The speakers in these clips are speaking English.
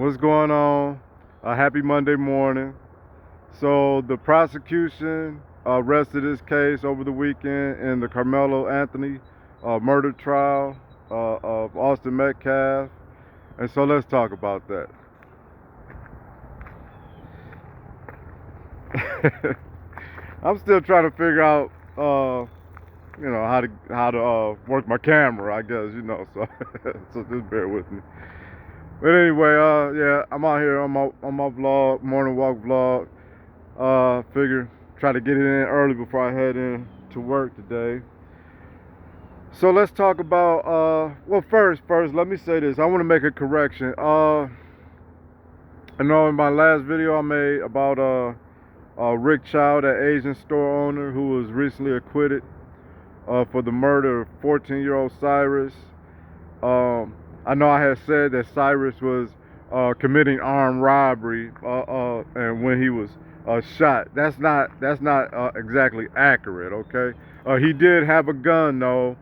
What's going on? Happy Monday morning. So the prosecution arrested this case over the weekend in the Karmelo Anthony murder trial of Austin Metcalf. And so let's talk about that. I'm still trying to figure out, how to work my camera, I guess, so so just bear with me. But anyway, yeah, I'm out here on my vlog, morning walk vlog. Figure try to get it in early before I head in to work today. So let's talk about well, first let me say this. I want to make a correction. I know in my last video I made about Rick Child, that Asian store owner who was recently acquitted for the murder of 14-year-old Cyrus. I know I had said that Cyrus was committing armed robbery and when he was shot. That's not exactly accurate, okay? He did have a gun though.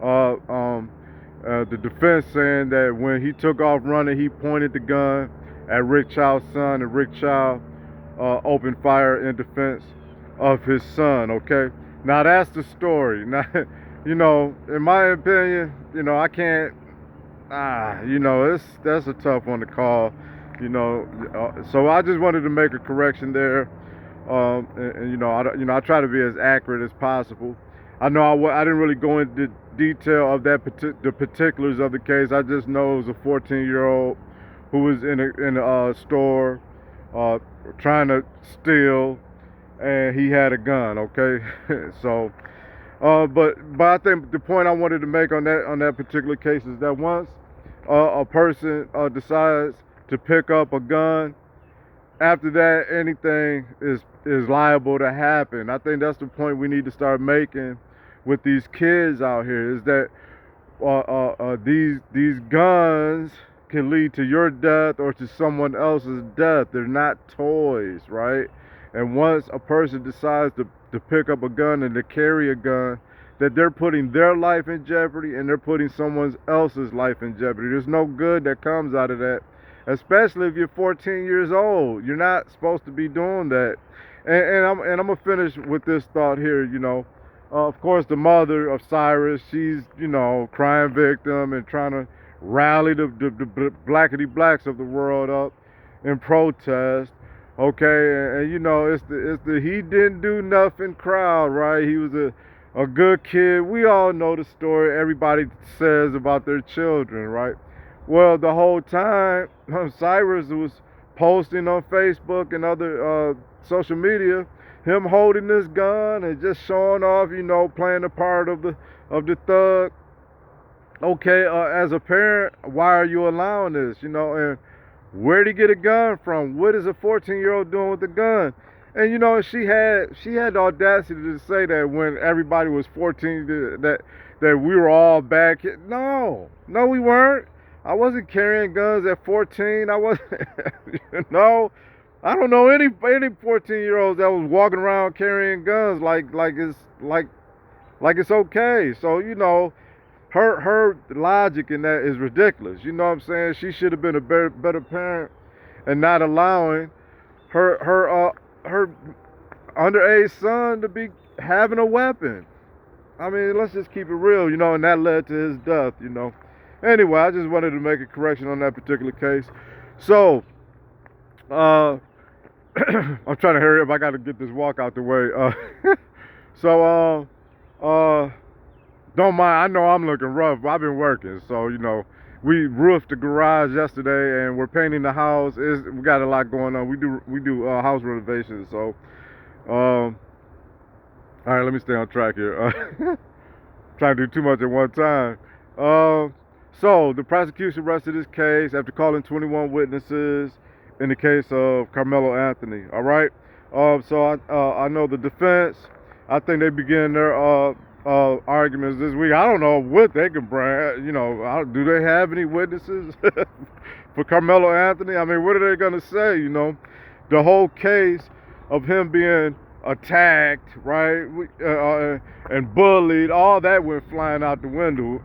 The defense saying that when he took off running, he pointed the gun at Rick Child's son, and Rick Child opened fire in defense of his son, okay? Now that's the story. Now, in my opinion, I can't, that's a tough one to call, so I just wanted to make a correction there. I try to be as accurate as possible. I know I didn't really go into detail of the particulars of the case. I just know it was a 14-year-old who was in a store trying to steal, and he had a gun. Okay, so but I think the point I wanted to make on that particular case is that once a person decides to pick up a gun, after that anything is liable to happen. I think that's the point we need to start making with these kids out here, is that these guns can lead to your death or to someone else's death. They're not toys, right? And once a person decides to pick up a gun and to carry a gun, that they're putting their life in jeopardy and they're putting someone else's life in jeopardy. There's no good that comes out of that, especially if you're 14 years old. You're not supposed to be doing that. And I'm gonna finish with this thought here. Of course, the mother of Cyrus, she's crying victim and trying to rally the blackety blacks of the world up in protest. Okay, and it's the he didn't do nothing crowd, right? He was a good kid. We all know the story everybody says about their children, right? Well, the whole time Cyrus was posting on Facebook and other social media, him holding this gun and just showing off, playing the part of the thug. Okay, as a parent, why are you allowing this? And where'd he get a gun from? What is a 14-year-old doing with a gun? And she had the audacity to say that when everybody was 14, that we were all back. No, we weren't. I wasn't carrying guns at 14. I wasn't. I don't know any 14-year-olds that was walking around carrying guns like it's okay. So her logic in that is ridiculous. You know what I'm saying? She should have been a better parent and not allowing her underage son to be having a weapon. I mean, let's just keep it real, and that led to his death, Anyway, I just wanted to make a correction on that particular case. So, I'm trying to hurry up. I got to get this walk out the way. So, don't mind. I know I'm looking rough, but I've been working. So, we roofed the garage yesterday, and we're painting the house. We got a lot going on. We do house renovations. So, all right, let me stay on track here. Trying to do too much at one time. So the prosecution arrested this case after calling 21 witnesses in the case of Karmelo Anthony. All right. So I know the defense. I think they begin their arguments this week. I don't know what they can bring. Do they have any witnesses for Karmelo Anthony? I mean, what are they going to say? The whole case of him being attacked, right, and bullied, all that went flying out the window.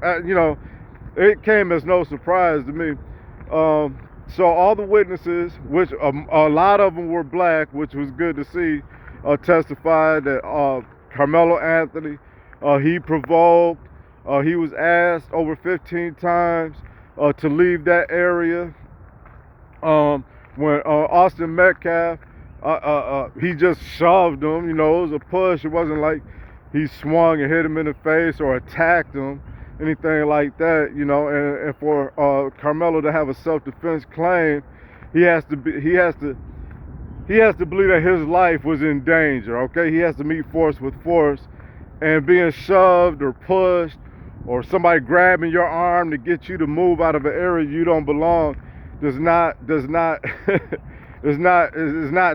It came as no surprise to me. So all the witnesses, which a lot of them were black, which was good to see, testified that Karmelo Anthony, he provoked, he was asked over 15 times to leave that area. When Austin Metcalf, he just shoved him. You know, it was a push. It wasn't like he swung and hit him in the face or attacked him, anything like that. You know, and for Karmelo to have a self-defense claim, he has to believe that his life was in danger. Okay, he has to meet force with force, and being shoved or pushed, or somebody grabbing your arm to get you to move out of an area you don't belong does not is not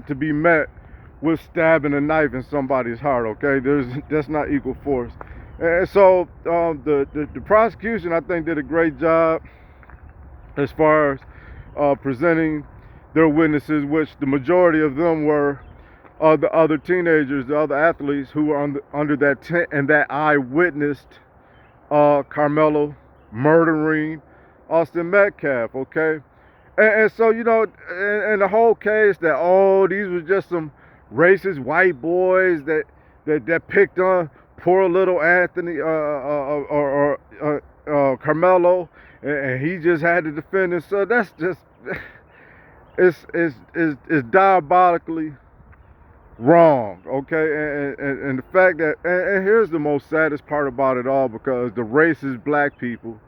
to be met with stabbing a knife in somebody's heart. Okay, that's not equal force. And so the prosecution, I think, did a great job as far as presenting their witnesses, which the majority of them were the other teenagers, the other athletes who were under that tent and that I witnessed Karmelo murdering Austin Metcalf. Okay. And so, you know, and the whole case that, oh, these were just some racist white boys that picked on poor little Anthony or Karmelo, and he just had to defend himself. That's just it's diabolically wrong. Okay, and the fact that and here's the most saddest part about it all, because the racist black people,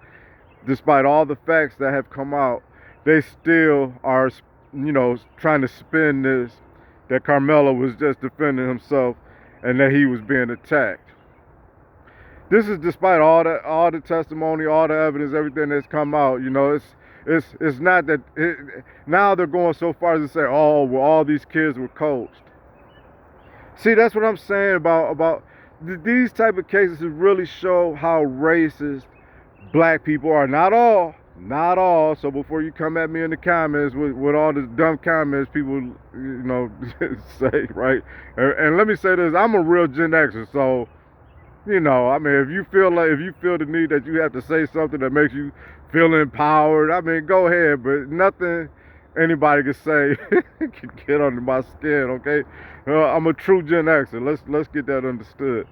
despite all the facts that have come out, they still are, you know, trying to spin this that Karmelo was just defending himself and that he was being attacked. This is despite all the testimony, all the evidence, everything that's come out. You know, it's not that now they're going so far as to say, oh, well, all these kids were coached. See, that's what I'm saying about these type of cases really show how racist black people are. Not all. So before you come at me in the comments with all the dumb comments people, you know, say, right? And let me say this: I'm a real Gen Xer, so, you know, I mean, if you feel the need that you have to say something that makes you feel empowered, I mean, go ahead. But nothing anybody can say can get under my skin. Okay, I'm a true Gen Xer. Let's get that understood.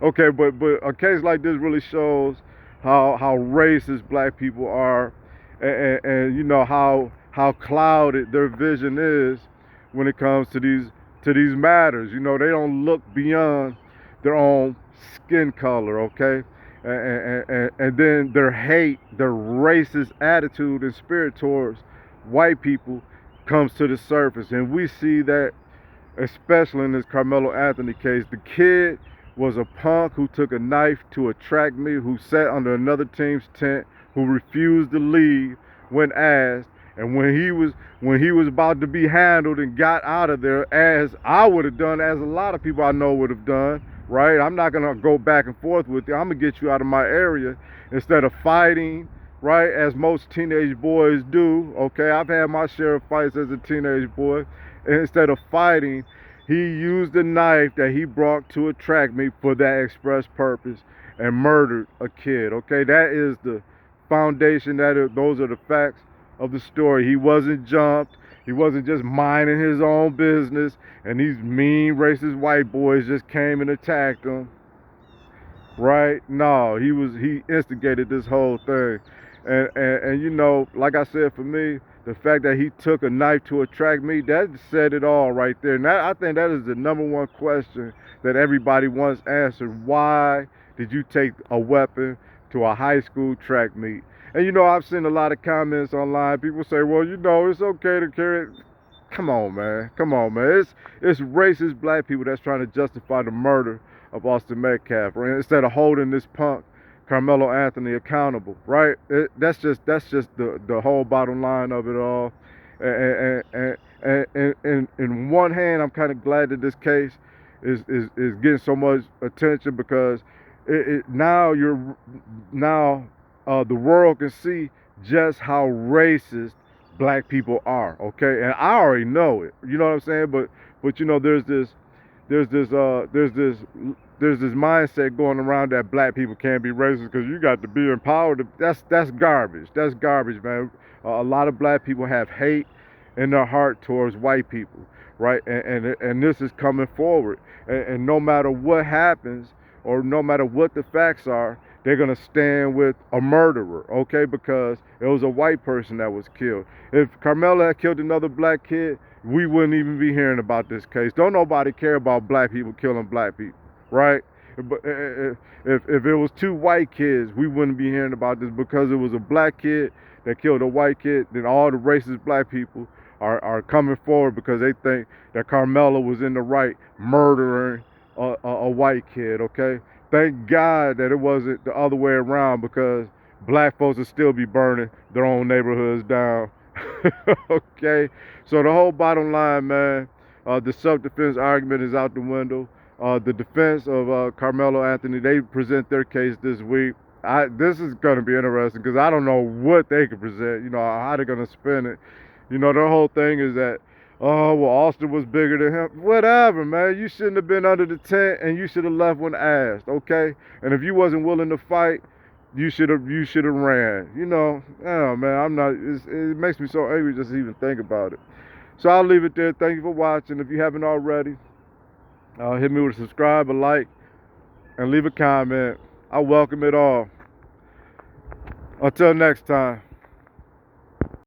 Okay, but a case like this really shows how racist black people are, and you know how clouded their vision is when it comes to these matters. You know, they don't look beyond their own skin color. Okay, and then their hate, their racist attitude and spirit towards white people comes to the surface, and we see that especially in this Karmelo Anthony case. The kid was a punk who took a knife to a track meet, who sat under another team's tent, who refused to leave when asked, and when he was about to be handled and got out of there, as I would have done, as a lot of people I know would have done, right? I'm not gonna go back and forth with you. I'm gonna get you out of my area instead of fighting, right? As most teenage boys do. Okay, I've had my share of fights as a teenage boy, and instead of fighting, he used a knife that he brought to a track meet for that express purpose and murdered a kid. Okay, that is the foundation. Those are the facts of the story. He wasn't jumped. He wasn't just minding his own business, and these mean racist white boys just came and attacked him. Right? No, he instigated this whole thing. And you know, like I said, for me, the fact that he took a knife to a track meet, that said it all right there. And I think that is the number one question that everybody wants answered. Why did you take a weapon to a high school track meet? And you know, I've seen a lot of comments online. People say, well, you know, it's okay to carry it. Come on, man. It's racist black people that's trying to justify the murder of Austin Metcalf, right? Instead of holding this punk Karmelo Anthony accountable, right? That's just the whole bottom line of it all. And in one hand, I'm kind of glad that this case is getting so much attention, because now the world can see just how racist black people are. Okay, and I already know it. You know what I'm saying? But you know, there's there's this mindset going around that black people can't be racist because you got to be empowered. That's garbage. That's garbage, man. A lot of black people have hate in their heart towards white people, right? And this is coming forward. And no matter what happens, or no matter what the facts are, they're gonna stand with a murderer, okay? Because it was a white person that was killed. If Karmelo had killed another black kid, we wouldn't even be hearing about this case. Don't nobody care about black people killing black people, right? But if it was two white kids, we wouldn't be hearing about this. Because it was a black kid that killed a white kid, then all the racist black people are coming forward because they think that Karmelo was in the right murdering a white kid, okay? Thank God that it wasn't the other way around, because black folks would still be burning their own neighborhoods down. Okay? So the whole bottom line, man, the self-defense argument is out the window. The defense of Karmelo Anthony, they present their case this week. This is going to be interesting because I don't know what they can present, how they're going to spin it. Their whole thing is that, oh, well, Austin was bigger than him. Whatever, man. You shouldn't have been under the tent, and you should have left when asked, okay? And if you wasn't willing to fight, you should have ran. Oh, man, it makes me so angry just to even think about it. So I'll leave it there. Thank you for watching. If you haven't already, hit me with a subscribe, a like, and leave a comment. I welcome it all. Until next time.